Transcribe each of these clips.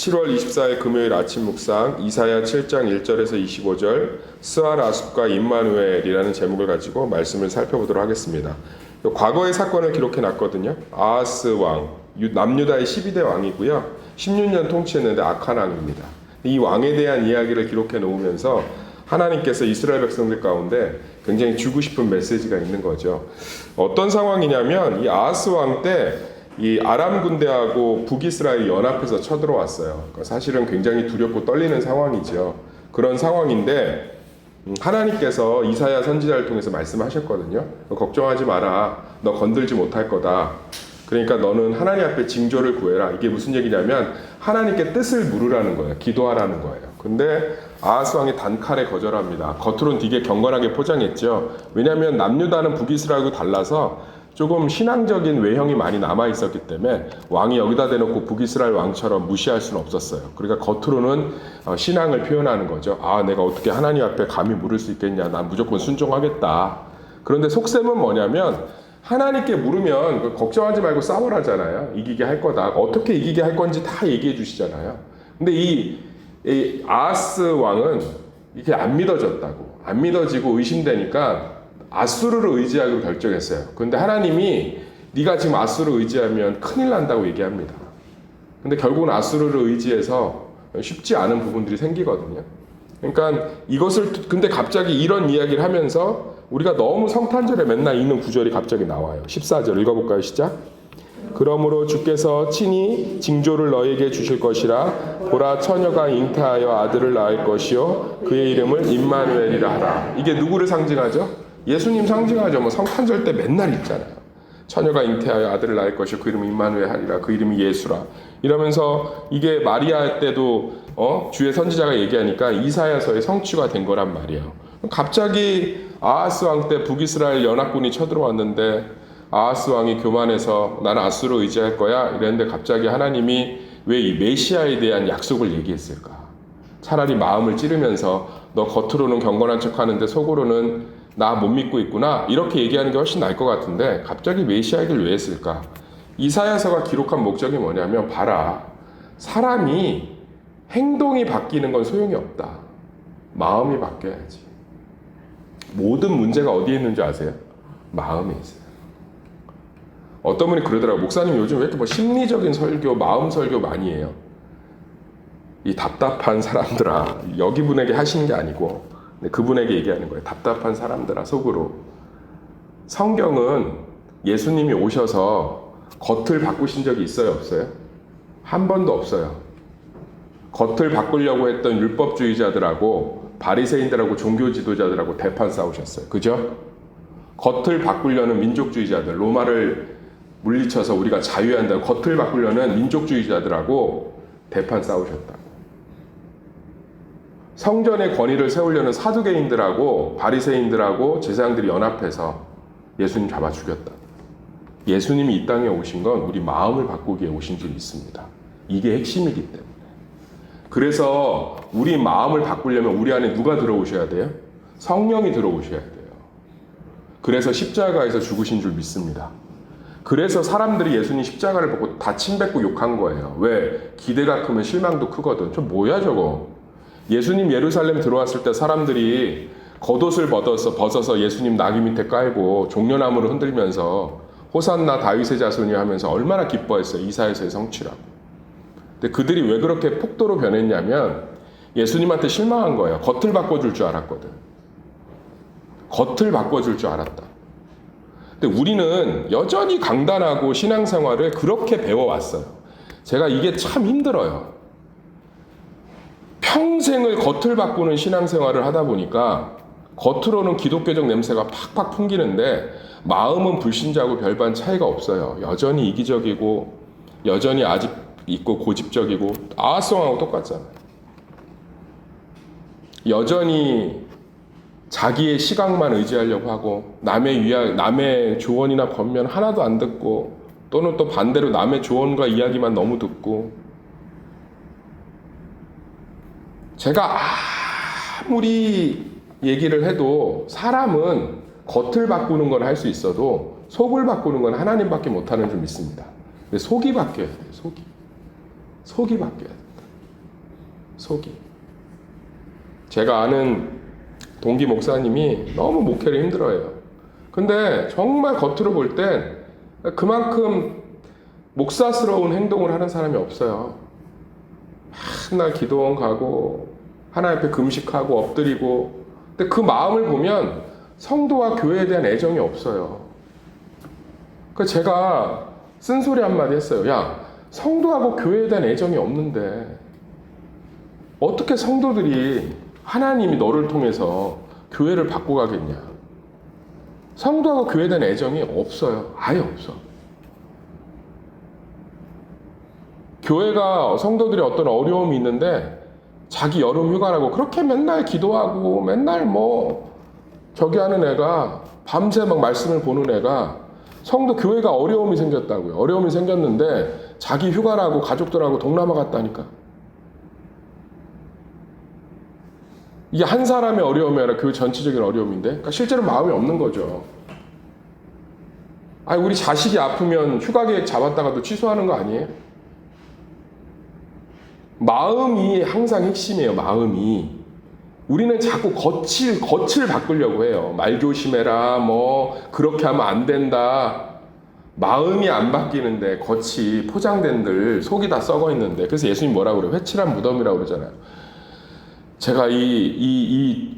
7월 24일 금요일 아침 묵상 이사야 7장 1절에서 25절 스아라숲과 임마누엘이라는 제목을 가지고 말씀을 살펴보도록 하겠습니다. 과거의 사건을 기록해 놨거든요. 아하스 왕, 남유다의 12대 왕이고요. 16년 통치했는데 악한 왕입니다. 이 왕에 대한 이야기를 기록해 놓으면서 하나님께서 이스라엘 백성들 가운데 굉장히 주고 싶은 메시지가 있는 거죠. 어떤 상황이냐면 이 아하스 왕 때 이 아람 군대하고 북이스라엘이 연합해서 쳐들어왔어요. 그러니까 사실은 굉장히 두렵고 떨리는 상황이죠. 그런 상황인데 하나님께서 이사야 선지자를 통해서 말씀하셨거든요. 걱정하지 마라. 너 건들지 못할 거다. 그러니까 너는 하나님 앞에 징조를 구해라. 이게 무슨 얘기냐면 하나님께 뜻을 물으라는 거예요. 기도하라는 거예요. 근데 아하스 왕이 단칼에 거절합니다. 겉으로는 되게 경건하게 포장했죠. 왜냐하면 남유다는 북이스라엘하고 달라서 조금 신앙적인 외형이 많이 남아 있었기 때문에 왕이 여기다 대놓고 북이스라엘 왕처럼 무시할 수는 없었어요. 그러니까 겉으로는 신앙을 표현하는 거죠. 아, 내가 어떻게 하나님 앞에 감히 물을 수 있겠냐. 난 무조건 순종하겠다. 그런데 속셈은 뭐냐면 하나님께 물으면 걱정하지 말고 싸우라잖아요. 이기게 할 거다. 어떻게 이기게 할 건지 다 얘기해 주시잖아요. 근데 이 아하스 왕은 이게 안 믿어졌다고. 안 믿어지고 의심되니까 아수르를 의지하기로 결정했어요. 그런데 하나님이 네가 지금 아수르를 의지하면 큰일 난다고 얘기합니다. 근데 결국은 아수르를 의지해서 쉽지 않은 부분들이 생기거든요. 그러니까 이것을 근데 갑자기 이런 이야기를 하면서 우리가 너무 성탄절에 맨날 읽는 구절이 갑자기 나와요. 14절 읽어볼까요? 시작. 그러므로 주께서 친히 징조를 너에게 주실 것이라. 보라, 처녀가 잉태하여 아들을 낳을 것이요 그의 이름을 임마누엘이라 하라. 이게 누구를 상징하죠? 예수님 상징하죠. 뭐 성탄절 때 맨날 읽잖아요. 처녀가 잉태하여 아들을 낳을 것이요 그 이름은 임마누엘 하리라. 그 이름이 예수라. 이러면서 이게 마리아 때도 주의 선지자가 얘기하니까 이사야서의 성취가 된 거란 말이에요. 갑자기 아하스 왕 때 북이스라엘 연합군이 쳐들어왔는데 아하스 왕이 교만해서 나는 아수르 의지할 거야 이랬는데 갑자기 하나님이 왜 이 메시아에 대한 약속을 얘기했을까? 차라리 마음을 찌르면서 너 겉으로는 경건한 척하는데 속으로는 나 못 믿고 있구나 이렇게 얘기하는 게 훨씬 나을 것 같은데 갑자기 메시아 얘기를 왜 했을까? 이사야서가 기록한 목적이 뭐냐면 봐라, 사람이 행동이 바뀌는 건 소용이 없다. 마음이 바뀌어야지. 모든 문제가 어디에 있는지 아세요? 마음에 있어요. 어떤 분이 그러더라고요. 목사님 요즘 왜 이렇게 뭐 심리적인 설교, 마음 설교 많이 해요? 이 답답한 사람들아, 여기 분에게 하시는 게 아니고 그분에게 얘기하는 거예요. 답답한 사람들아, 속으로. 성경은 예수님이 오셔서 겉을 바꾸신 적이 있어요, 없어요? 한 번도 없어요. 겉을 바꾸려고 했던 율법주의자들하고 바리새인들하고 종교 지도자들하고 대판 싸우셨어요. 그죠? 겉을 바꾸려는 민족주의자들, 로마를 물리쳐서 우리가 자유한다고 겉을 바꾸려는 민족주의자들하고 대판 싸우셨다. 성전의 권위를 세우려는 사두개인들하고 바리새인들하고 제사장들이 연합해서 예수님 잡아 죽였다. 예수님이 이 땅에 오신 건 우리 마음을 바꾸기에 오신 줄 믿습니다. 이게 핵심이기 때문에. 그래서 우리 마음을 바꾸려면 우리 안에 누가 들어오셔야 돼요? 성령이 들어오셔야 돼요. 그래서 십자가에서 죽으신 줄 믿습니다. 그래서 사람들이 예수님 십자가를 보고 다 침뱉고 욕한 거예요. 왜? 기대가 크면 실망도 크거든. 저 뭐야 저거. 예수님 예루살렘 들어왔을 때 사람들이 겉옷을 벗어서 예수님 나귀 밑에 깔고 종려나무를 흔들면서 호산나 다윗의 자손이 하면서 얼마나 기뻐했어요. 이사야서의 성취라고. 근데 그들이 왜 그렇게 폭도로 변했냐면 예수님한테 실망한 거예요. 겉을 바꿔줄 줄 알았거든. 겉을 바꿔줄 줄 알았다. 근데 우리는 여전히 강단하고 신앙생활을 그렇게 배워왔어요. 제가 이게 참 힘들어요. 평생을 겉을 바꾸는 신앙생활을 하다 보니까 겉으로는 기독교적 냄새가 팍팍 풍기는데 마음은 불신자하고 별반 차이가 없어요. 여전히 이기적이고 여전히 아직 있고 고집적이고 아하스 왕하고 똑같잖아요. 여전히 자기의 시각만 의지하려고 하고 남의 조언이나 권면 하나도 안 듣고 또는 또 반대로 남의 조언과 이야기만 너무 듣고 제가 아무리 얘기를 해도 사람은 겉을 바꾸는 건 할 수 있어도 속을 바꾸는 건 하나님밖에 못하는 줄 믿습니다. 근데 속이 바뀌어야 돼요. 속이 바뀌어야 돼요. 속이. 제가 아는 동기 목사님이 너무 목회를 힘들어해요. 근데 정말 겉으로 볼 땐 그만큼 목사스러운 행동을 하는 사람이 없어요. 맨날 기도원 가고 하나님 앞에 금식하고 엎드리고. 근데 그 마음을 보면 성도와 교회에 대한 애정이 없어요. 그래서 제가 쓴소리 한마디 했어요. 야, 성도하고 교회에 대한 애정이 없는데 어떻게 성도들이 하나님이 너를 통해서 교회를 바꿔가겠냐. 성도하고 교회에 대한 애정이 없어요. 아예 없어. 교회가 성도들이 어떤 어려움이 있는데 자기 여름 휴가라고 그렇게 맨날 기도하고 맨날 저기 하는 애가 밤새 막 말씀을 보는 애가 성도 교회가 어려움이 생겼다고요. 어려움이 생겼는데 자기 휴가라고 가족들하고 동남아 갔다니까. 이게 한 사람의 어려움이 아니라 교회 전체적인 어려움인데, 그러니까 실제로 마음이 없는 거죠. 아니, 우리 자식이 아프면 휴가 계획 잡았다가도 취소하는 거 아니에요? 마음이 항상 핵심이에요. 마음이. 우리는 자꾸 겉을 바꾸려고 해요. 말 조심해라, 그렇게 하면 안 된다. 마음이 안 바뀌는데 겉이 포장된들 속이 다 썩어 있는데. 그래서 예수님 뭐라고 그래요? 회칠한 무덤이라고 그러잖아요. 제가 이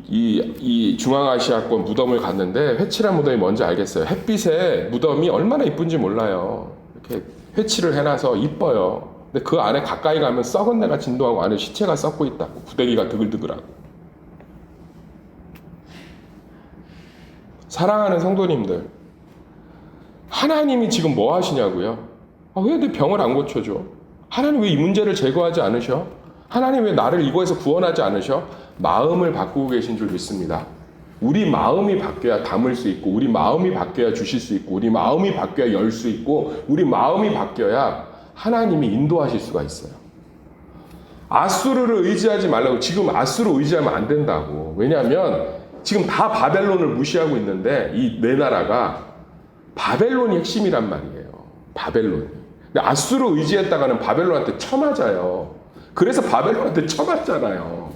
중앙아시아권 무덤을 갔는데 회칠한 무덤이 뭔지 알겠어요. 햇빛에 무덤이 얼마나 이쁜지 몰라요. 이렇게 회칠을 해놔서 이뻐요. 근데 그 안에 가까이 가면 썩은 데가 진동하고 안에 시체가 썩고 있다고. 구데기가 드글드글하고. 사랑하는 성도님들, 하나님이 지금 뭐 하시냐고요? 왜 내 병을 안 고쳐줘? 하나님 왜 이 문제를 제거하지 않으셔? 하나님 왜 나를 이거에서 구원하지 않으셔? 마음을 바꾸고 계신 줄 믿습니다. 우리 마음이 바뀌어야 담을 수 있고, 우리 마음이 바뀌어야 주실 수 있고, 우리 마음이 바뀌어야 열 수 있고, 우리 마음이 바뀌어야 하나님이 인도하실 수가 있어요. 아수르를 의지하지 말라고. 지금 아수르 의지하면 안 된다고. 왜냐하면 지금 다 바벨론을 무시하고 있는데 이 네 나라가 바벨론이 핵심이란 말이에요. 바벨론이. 근데 아수르 의지했다가는 바벨론한테 쳐맞아요. 그래서 바벨론한테 쳐맞잖아요.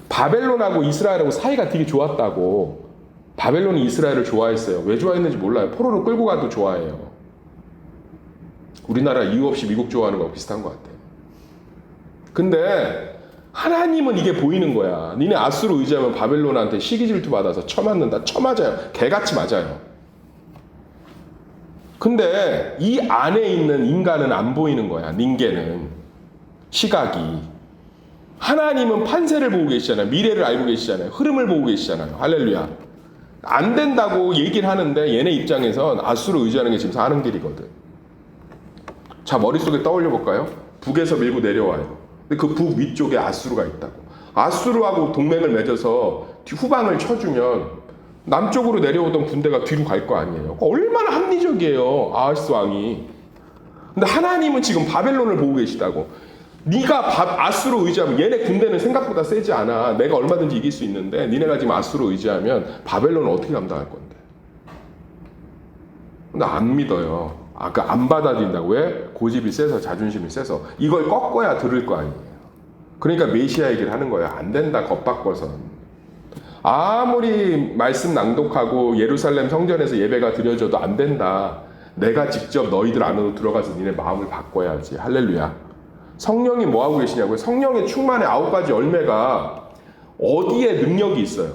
바벨론하고 이스라엘하고 사이가 되게 좋았다고. 바벨론이 이스라엘을 좋아했어요. 왜 좋아했는지 몰라요. 포로로 끌고 가도 좋아해요. 우리나라 이유 없이 미국 좋아하는 거 비슷한 것 같아요. 근데 하나님은 이게 보이는 거야. 니네 아수르 의지하면 바벨론한테 시기질투 받아서 쳐맞는다. 쳐맞아요. 개같이 맞아요. 근데 이 안에 있는 인간은 안 보이는 거야. 닌게는. 시각이. 하나님은 판세를 보고 계시잖아요. 미래를 알고 계시잖아요. 흐름을 보고 계시잖아요. 할렐루야. 안 된다고 얘기를 하는데 얘네 입장에선 아수르 의지하는 게 지금 사는 길이거든. 자, 머릿속에 떠올려 볼까요? 북에서 밀고 내려와요. 근데 그 북 위쪽에 아수르가 있다고. 아수르하고 동맹을 맺어서 후방을 쳐주면 남쪽으로 내려오던 군대가 뒤로 갈 거 아니에요. 얼마나 합리적이에요, 아하스 왕이. 근데 하나님은 지금 바벨론을 보고 계시다고. 네가 아수르 의지하면 얘네 군대는 생각보다 세지 않아. 내가 얼마든지 이길 수 있는데 니네가 지금 아수르 의지하면 바벨론은 어떻게 감당할 건데. 근데 안 믿어요. 안 받아들인다고. 왜? 고집이 세서, 자존심이 세서. 이걸 꺾어야 들을 거 아니에요. 그러니까 메시아 얘기를 하는 거예요. 안 된다, 겁바꿔선. 아무리 말씀 낭독하고 예루살렘 성전에서 예배가 드려져도 안 된다. 내가 직접 너희들 안으로 들어가서 니네 마음을 바꿔야지. 할렐루야. 성령이 뭐 하고 계시냐고요? 성령의 충만의 9가지 열매가 어디에 능력이 있어요?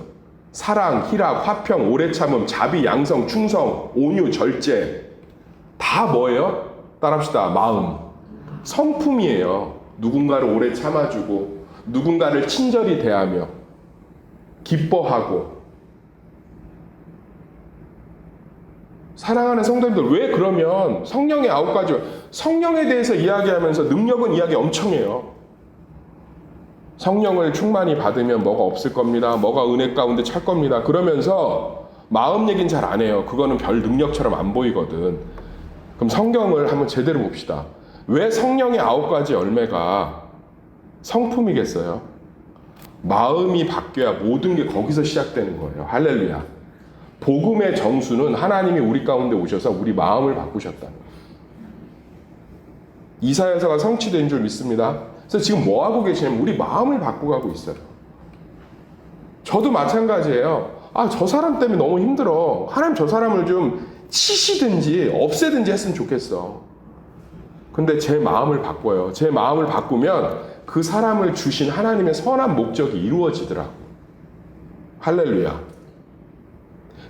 사랑, 희락, 화평, 오래 참음, 자비, 양성, 충성, 온유, 절제. 다 뭐예요? 따라합시다. 마음. 성품이에요. 누군가를 오래 참아주고, 누군가를 친절히 대하며, 기뻐하고. 사랑하는 성도님들, 왜 그러면 성령의 9가지, 성령에 대해서 이야기하면서 능력은 이야기 엄청 해요. 성령을 충만히 받으면 뭐가 없을 겁니다. 뭐가 은혜 가운데 찰 겁니다. 그러면서 마음 얘기는 잘 안 해요. 그거는 별 능력처럼 안 보이거든. 그럼 성경을 한번 제대로 봅시다. 왜 성령의 9가지 열매가 성품이겠어요? 마음이 바뀌어야 모든 게 거기서 시작되는 거예요. 할렐루야. 복음의 정수는 하나님이 우리 가운데 오셔서 우리 마음을 바꾸셨다. 이사야서가 성취된 줄 믿습니다. 그래서 지금 뭐 하고 계시냐면 우리 마음을 바꿔가고 있어요. 저도 마찬가지예요. 아, 저 사람 때문에 너무 힘들어. 하나님 저 사람을 좀 치시든지 없애든지 했으면 좋겠어. 근데 제 마음을 바꿔요. 제 마음을 바꾸면 그 사람을 주신 하나님의 선한 목적이 이루어지더라고. 할렐루야.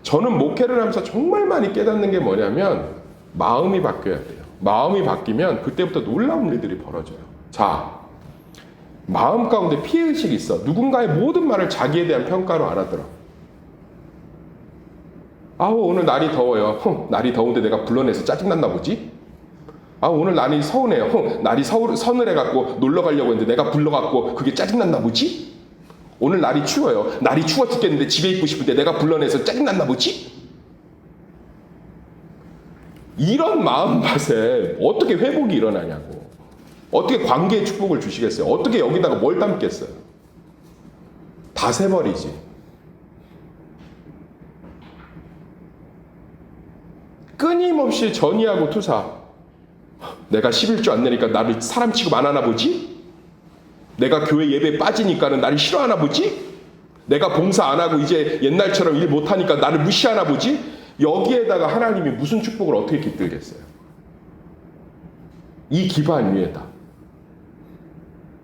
저는 목회를 하면서 정말 많이 깨닫는 게 뭐냐면 마음이 바뀌어야 돼요. 마음이 바뀌면 그때부터 놀라운 일들이 벌어져요. 자, 마음 가운데 피해의식이 있어. 누군가의 모든 말을 자기에 대한 평가로 알아들어. 아우, 오늘 날이 더워요. 날이 더운데 내가 불러내서 짜증났나 보지? 아, 오늘 날이 서운해요. 날이 서늘해갖고 놀러 가려고 했는데 내가 불러갖고 그게 짜증났나 보지? 오늘 날이 추워요. 날이 추워 죽겠는데 집에 있고 싶은데 내가 불러내서 짜증났나 보지? 이런 마음밭에 어떻게 회복이 일어나냐고. 어떻게 관계의 축복을 주시겠어요? 어떻게 여기다가 뭘 담겠어요? 다 새버리지. 끊임없이 전이하고 투사. 내가 11조 안 내니까 나를 사람 취급 안 하나 보지? 내가 교회 예배에 빠지니까는 나를 싫어하나 보지? 내가 봉사 안 하고 이제 옛날처럼 일 못하니까 나를 무시하나 보지? 여기에다가 하나님이 무슨 축복을 어떻게 깃들겠어요? 이 기반 위에다.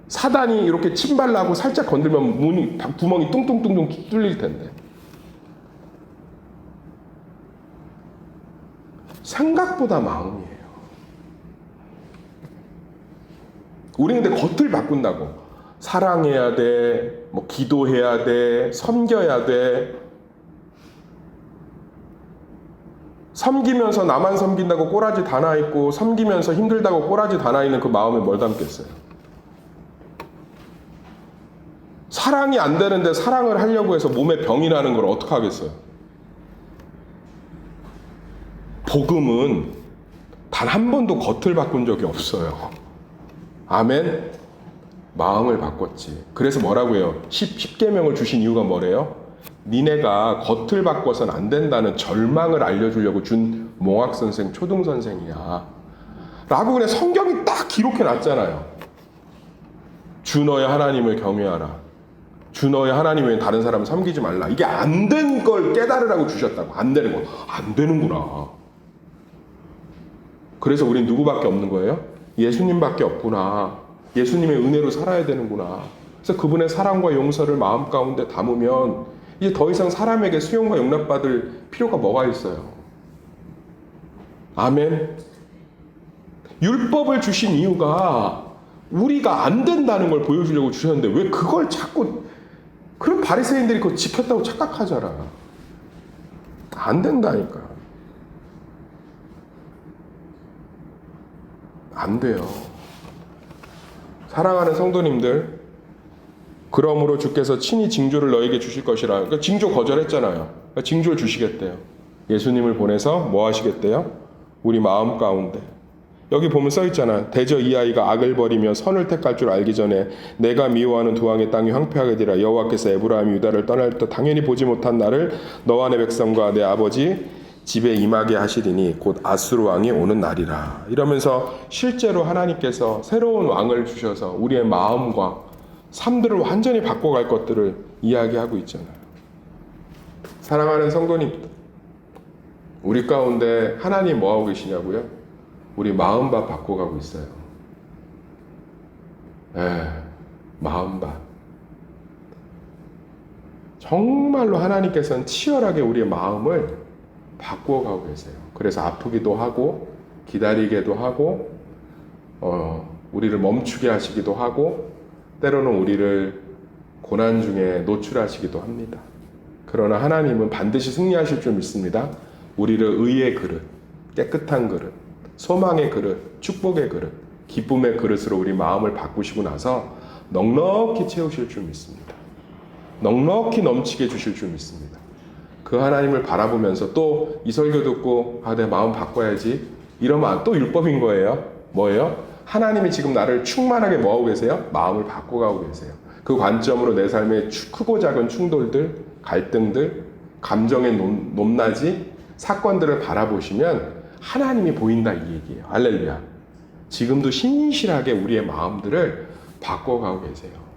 사단이 이렇게 침발나고 살짝 건들면 구멍이 뚱뚱뚱뚱 뚫릴 텐데. 생각보다 마음이에요. 우리는 근데 겉을 바꾼다고. 사랑해야 돼, 뭐 기도해야 돼, 섬겨야 돼. 섬기면서 나만 섬긴다고 꼬라지 다 나있고 섬기면서 힘들다고 꼬라지 다 나있는 그 마음에 뭘 담겠어요? 사랑이 안 되는데 사랑을 하려고 해서 몸에 병이 나는 걸 어떻게 하겠어요? 복음은 단 한 번도 겉을 바꾼 적이 없어요. 아멘? 마음을 바꿨지. 그래서 뭐라고 해요? 10계명을 주신 이유가 뭐래요? 니네가 겉을 바꿔서는 안 된다는 절망을 알려주려고 준 몽학선생, 초등선생이야. 라고 그냥 성경이 딱 기록해 놨잖아요. 주 너의 하나님을 경외하라. 주 너의 하나님 외에 다른 사람을 섬기지 말라. 이게 안 된 걸 깨달으라고 주셨다고. 안 되는 거. 안 되는구나. 그래서 우린 누구밖에 없는 거예요? 예수님밖에 없구나. 예수님의 은혜로 살아야 되는구나. 그래서 그분의 사랑과 용서를 마음 가운데 담으면 이제 더 이상 사람에게 수용과 용납받을 필요가 뭐가 있어요? 아멘. 율법을 주신 이유가 우리가 안 된다는 걸 보여주려고 주셨는데 왜 그걸 자꾸 그런 바리새인들이 그거 지켰다고 착각하잖아. 안 된다니까. 안 돼요. 사랑하는 성도님들, 그러므로 주께서 친히 징조를 너에게 주실 것이라. 그러니까 징조 거절했잖아요. 그러니까 징조를 주시겠대요. 예수님을 보내서 뭐 하시겠대요? 우리 마음 가운데. 여기 보면 써 있잖아. 대저 이 아이가 악을 버리며 선을 택할 줄 알기 전에 내가 미워하는 두 왕의 땅이 황폐하게 되라. 여호와께서 에브라임 유다를 떠날 때 당연히 보지 못한 나를 너와 내 백성과 내 아버지 집에 임하게 하시리니 곧 아수르 왕이 오는 날이라. 이러면서 실제로 하나님께서 새로운 왕을 주셔서 우리의 마음과 삶들을 완전히 바꿔갈 것들을 이야기하고 있잖아요. 사랑하는 성도님, 우리 가운데 하나님 뭐하고 계시냐고요? 우리 마음밭 바꿔가고 있어요. 마음밭. 정말로 하나님께서는 치열하게 우리의 마음을 바꿔가고 계세요. 그래서 아프기도 하고 기다리게도 하고 우리를 멈추게 하시기도 하고 때로는 우리를 고난 중에 노출하시기도 합니다. 그러나 하나님은 반드시 승리하실 줄 믿습니다. 우리를 의의 그릇, 깨끗한 그릇, 소망의 그릇, 축복의 그릇, 기쁨의 그릇으로 우리 마음을 바꾸시고 나서 넉넉히 채우실 줄 믿습니다. 넉넉히 넘치게 주실 줄 믿습니다. 그 하나님을 바라보면서 또 이 설교 듣고 내 마음 바꿔야지 이러면 또 율법인 거예요. 뭐예요? 하나님이 지금 나를 충만하게 뭐하고 계세요? 마음을 바꿔가고 계세요. 그 관점으로 내 삶의 크고 작은 충돌들, 갈등들, 감정의 높낮이, 사건들을 바라보시면 하나님이 보인다 이 얘기예요. 할렐루야. 지금도 신실하게 우리의 마음들을 바꿔가고 계세요.